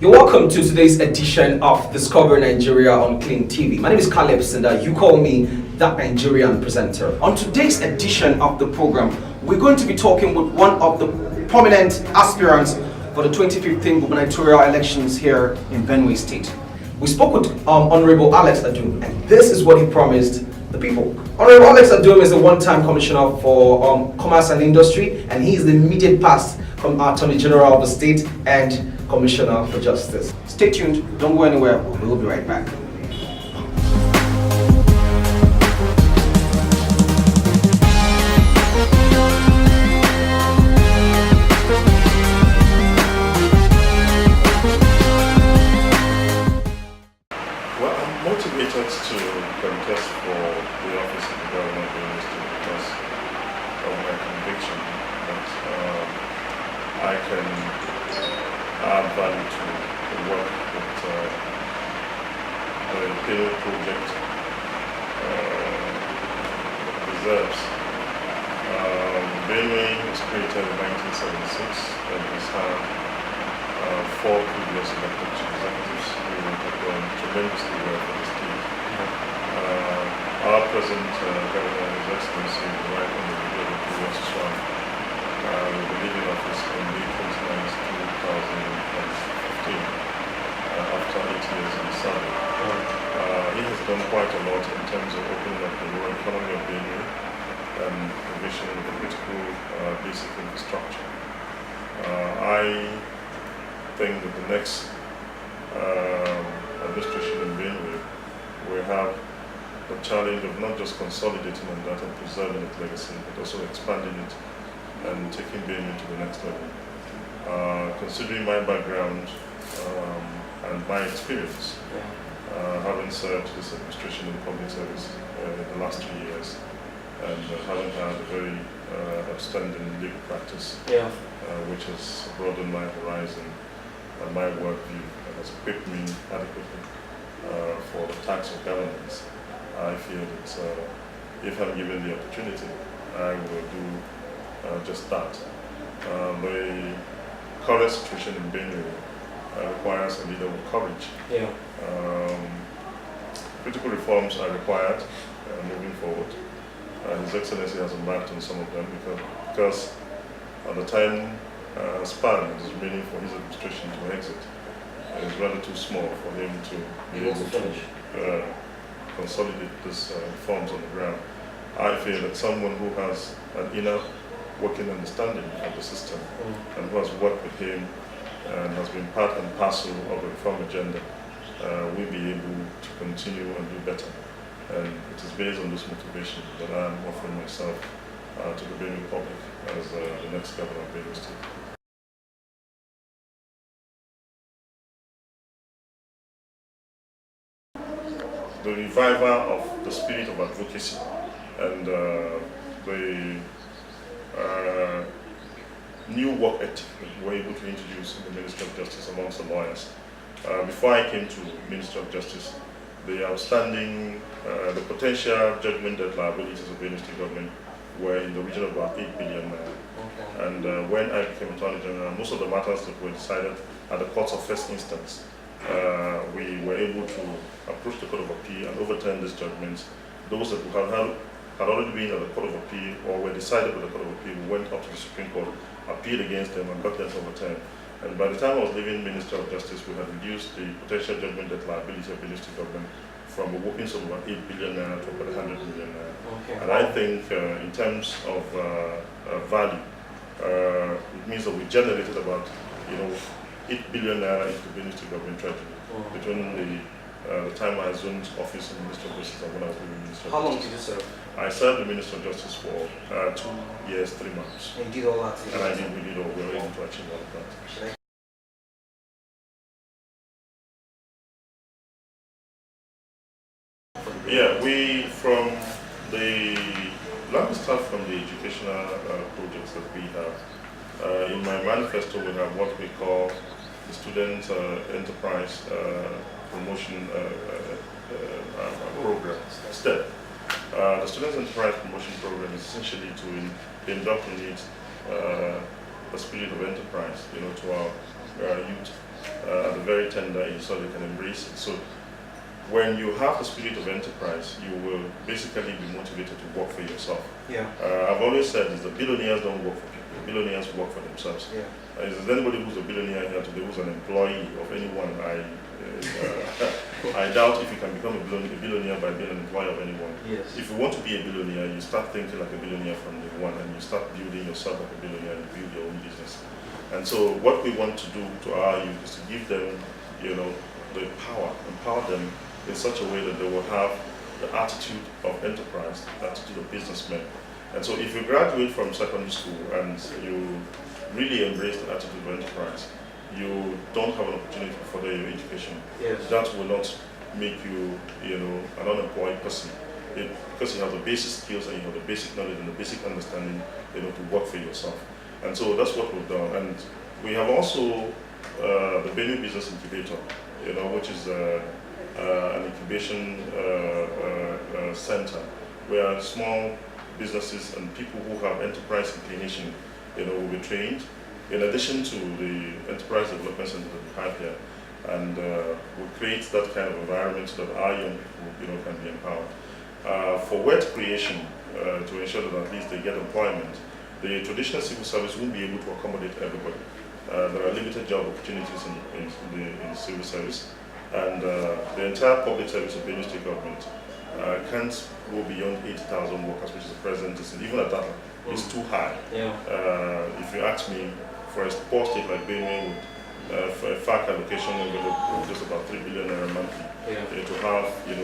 You're welcome to today's edition of Discover Nigeria on Clean TV. My name is Senda. You call me that Nigerian presenter. On today's edition of the program, we're going to be talking with one of the prominent aspirants for the 2015 gubernatorial elections here in Benue State. We spoke with Honorable Alex Adum, and this is what he promised the people. Honorable Alex Adum is a one-time commissioner for commerce and industry, and he is the immediate past Attorney General of the state and Commissioner for Justice. Stay tuned, don't go anywhere, we will be right back. Well, I'm motivated to contest for the office of the governor of Benue State because of my conviction that I can add value to the work that the Benue project deserves. Benue was created in 1976 and has had 4 previous elected chief executives who have done tremendously well for the state. Our present governor, His Excellency, the Right Honorable Gubernatorial, will be leaving office on May 29th, 2015, after 8 years in the service. He has done quite a lot in terms of opening up the rural economy of Benue and provision of the critical basic infrastructure. I think that the next administration in Benue will have the challenge of not just consolidating on that and preserving its legacy, but also expanding it and taking Benue to the next level. Considering my background and my experience, having served this administration in public service in the last 3 years, and having had a very outstanding legal practice, which has broadened my horizon and my work view and has equipped me adequately for the task of governance, I feel that if I'm given the opportunity, I will do just that. The current situation in Benue requires a leader with courage. Critical reforms are required moving forward. His Excellency has embarked on some of them because at the time span that is remaining for his administration to exit is rather too small for him to be able to consolidate these reforms on the ground. I feel that someone who has an inner working understanding of the system and who has worked with him and has been part and parcel of the reform agenda will be able to continue and do better. And it is based on this motivation that I am offering myself to the Benue public as the next governor of Benue State. The revival of the spirit of advocacy and the new work ethic that we were able to introduce in the Ministry of Justice amongst the lawyers. Before I came to Ministry of Justice, the outstanding, the potential judgment debt liabilities of the Benue State government were in the region of about 8 billion naira. And when I became Attorney General, most of the matters that were decided at the courts of first instance, we were able to approach the Court of Appeal and overturn these judgments. Those that had already been at the Court of Appeal or were decided by the Court of Appeal went up to the Supreme Court, appealed against them, and got them overturned. And by the time I was leaving Minister of Justice, we had reduced the potential judgment debt liability of the Benue State government from a whopping sum of about 8 billion naira to about 100 million naira. And I think in terms of value, it means that we generated about 8 billion naira into the Benue State government treasury between the the time I assumed office in the Ministry of Justice and when I was the Minister of How long Justice. did you serve? I served the Minister of Justice for 2 years, 3 months. And you did all that? And I did, we did all, we were able to achieve all of that. Yeah, let me start from the educational projects that we have. In my manifesto, we have what we call the Student Enterprise Promotion Program, STEP. The Student Enterprise Promotion Program is essentially to indoctrinate the spirit of enterprise, to our youth at the very tender age so they can embrace it. So when you have the spirit of enterprise, you will basically be motivated to work for yourself. Yeah. I've always said is that billionaires don't work for people, billionaires work for themselves. Yeah. If there's anybody who's a billionaire here today who's an employee of anyone, I doubt if you can become a billionaire by being an employee of anyone. Yes. If you want to be a billionaire, you start thinking like a billionaire from day one, and you start building yourself like a billionaire and build your own business. And so what we want to do to our youth is to give them, the power, empower them in such a way that they will have the attitude of enterprise, the attitude of businessmen. And so if you graduate from secondary school and you really embrace the attitude of enterprise, you don't have an opportunity to further your education. Yes. That will not make you, an unemployed person. Because you have the basic skills and you have the basic knowledge and the basic understanding, to work for yourself. And so that's what we've done. And we have also the Benue Business Incubator, which is an incubation center where small businesses and people who have enterprise inclination, will be trained. In addition to the enterprise development center that we have here, and we create that kind of environment so that our young people, can be empowered. For wealth creation, to ensure that at least they get employment, the traditional civil service won't be able to accommodate everybody. There are limited job opportunities in the civil service, and the entire public service of Benue State government can't go beyond 80,000 workers, which is the present distance. Even at that, it's too high. Yeah. If you ask me, for a poor state like Benue, for a FAC allocation envelope just about 3 billion naira monthly, to have a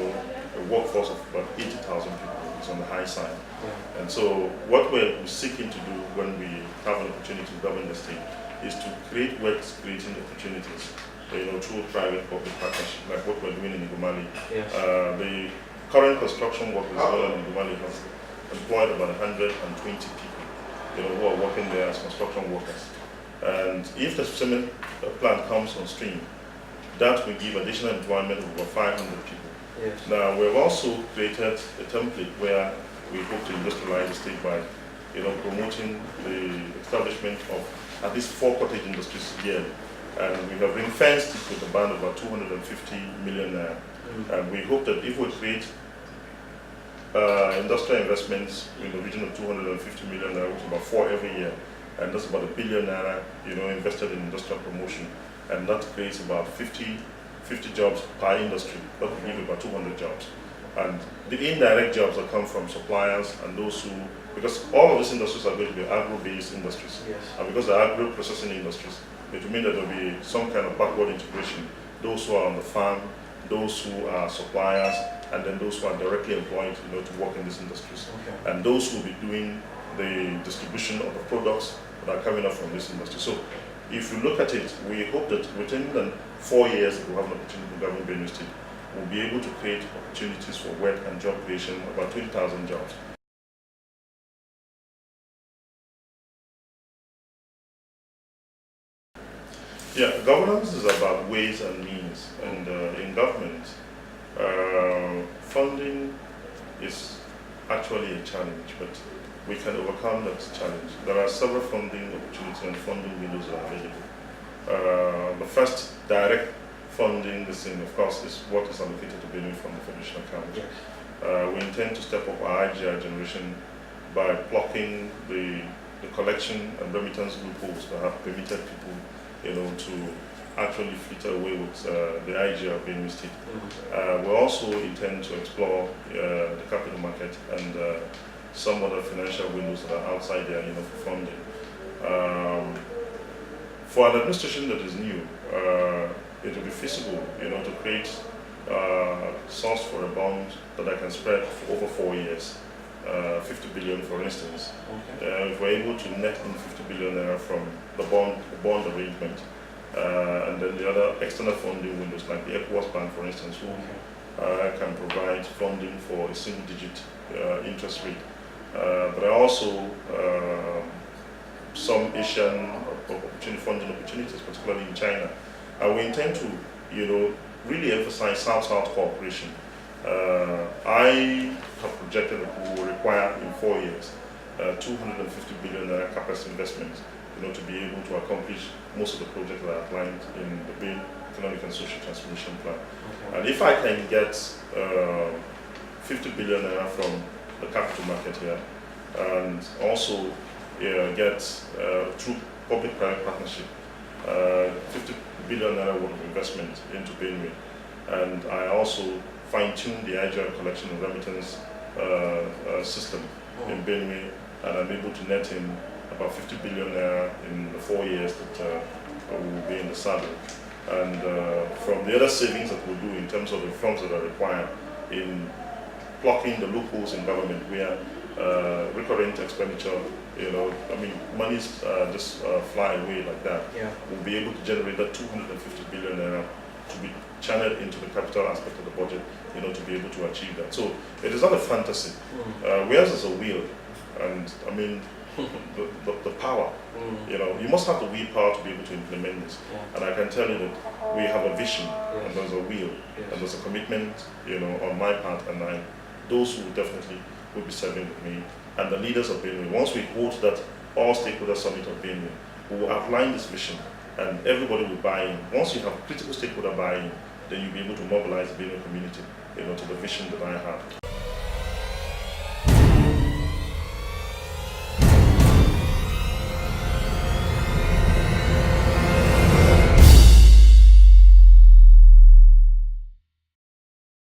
workforce of about 80,000 people is on the high side. Yeah. And so what we're seeking to do when we have an opportunity to govern the state is to create wealth creating opportunities, through private-public partnership, like what we're doing in Igumali. Yes. The current construction work that's going on in Igumali has employed about 120 people, who are working there as construction workers. And if the cement plant comes on stream, that will give additional employment of about 500 people. Yes. Now, we've also created a template where we hope to industrialize the state by, promoting the establishment of at least 4 cottage industries yearly. And we have ring-fenced it with a band of about 250 million naira. And we hope that if we create industrial investments in the region of 250 million naira, which is about 4 every year, and that's about 1 billion naira, invested in industrial promotion, and that creates about 50 jobs per industry. That will give about 200 jobs. And the indirect jobs that come from suppliers and those who, because all of these industries are going to be agro-based industries, yes. And because they're agro-processing industries, it will mean that there will be some kind of backward integration. Those who are on the farm, those who are suppliers, and then those who are directly employed, to work in these industries. Okay. And those who will be doing the distribution of the products that are coming up from this industry. So if you look at it, we hope that within 4 years, if we have an opportunity to govern Benue State, we'll be able to create opportunities for work and job creation, about 20,000 jobs. Yeah, governance is about ways and means, and in government, funding is actually a challenge, but we can overcome that challenge. There are several funding opportunities and funding windows that are available. The first direct funding, of course, is what is allocated to Benue from the Federation account. Yes. We intend to step up our IGR generation by blocking the collection and remittance loopholes that have permitted people to actually flitter away with the IGR of Benue State. We also intend to explore the capital market and some other financial windows that are outside there, for funding. For an administration that is new, it will be feasible, to create sourced for a bond that I can spread for over 4 years, 50 billion for instance. Okay. If we're able to net in 50 billion naira from the bond arrangement, and then the other external funding windows like the ECOWAS Bank, for instance, who can provide funding for a single-digit interest rate. There are also some Asian funding opportunities, particularly in China. We intend to, really emphasize South-South cooperation. I have projected that we will require in 4 years 250 billion capex investment, to be able to accomplish most of the projects that are outlined in the Benue Economic and Social Transformation Plan. Okay. And if I can get 50 billion naira from the capital market here, and also get through public-private partnership, 50 billion naira worth of investment into Benue, and I also fine-tune the agile collection and remittance system in Benue, and I'm able to net in about 50 billion naira in the 4 years that we will be in the saddle. And from the other savings that we'll do in terms of the funds that are required in blocking the loopholes in government where recurrent expenditure, monies just fly away like that. Yeah. We'll be able to generate that 250 billion naira to be channeled into the capital aspect of the budget, to be able to achieve that. So it is not a fantasy. Whereas there's a will, and the power, you must have the willpower to be able to implement this. Yeah. And I can tell you that we have a vision, yes, and there's a will, yes, and there's a commitment, on my part, and those who definitely will be serving with me, and the leaders of Benue. Once we hold that all stakeholder summit of Benue, we will outline this vision, and everybody will buy in. Once you have critical stakeholder buy-in, then you'll be able to mobilize the Benue community, to the vision that I have.